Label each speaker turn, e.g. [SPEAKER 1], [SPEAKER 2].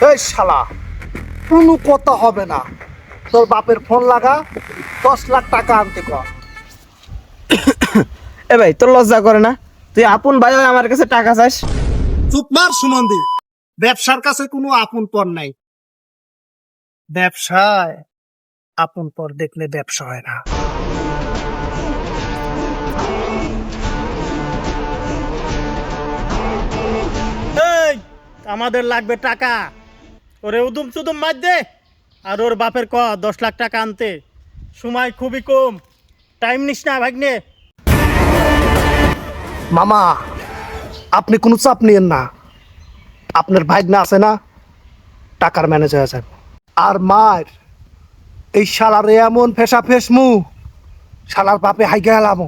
[SPEAKER 1] এই শালা, কোনো কথা হবে না। তোর বাপের ফোন লাগা, 10 লাখ টাকা আনতে কর।
[SPEAKER 2] এ ভাই, তোর লজ্জা করে না? তুই আপন ভাই হয়ে আমার কাছে টাকা চাস?
[SPEAKER 1] চুপ মার সুমন্দি। ব্যবসার কাছে কোনো আপন পর নাই। ব্যবসায় আপন পর দেখলে ব্যবসা হয় না।
[SPEAKER 3] এই, আমাদের লাগবে টাকা। ওরে উদুম চুদুম মার দে। আর ওর বাপের 10 লাখ টাকা আনতে সময় খুবই কম। টাইম নিস না ভাগ্নে।
[SPEAKER 1] মামা, আপনি কোনো চাপ নিয়েন না। আপনার ভাইগনা আছে না, টাকার ম্যানেজার আছেন। আর মার এই শালারে এমন ফেসা ফেসমু, শালার বাপে হাইগা এলাম।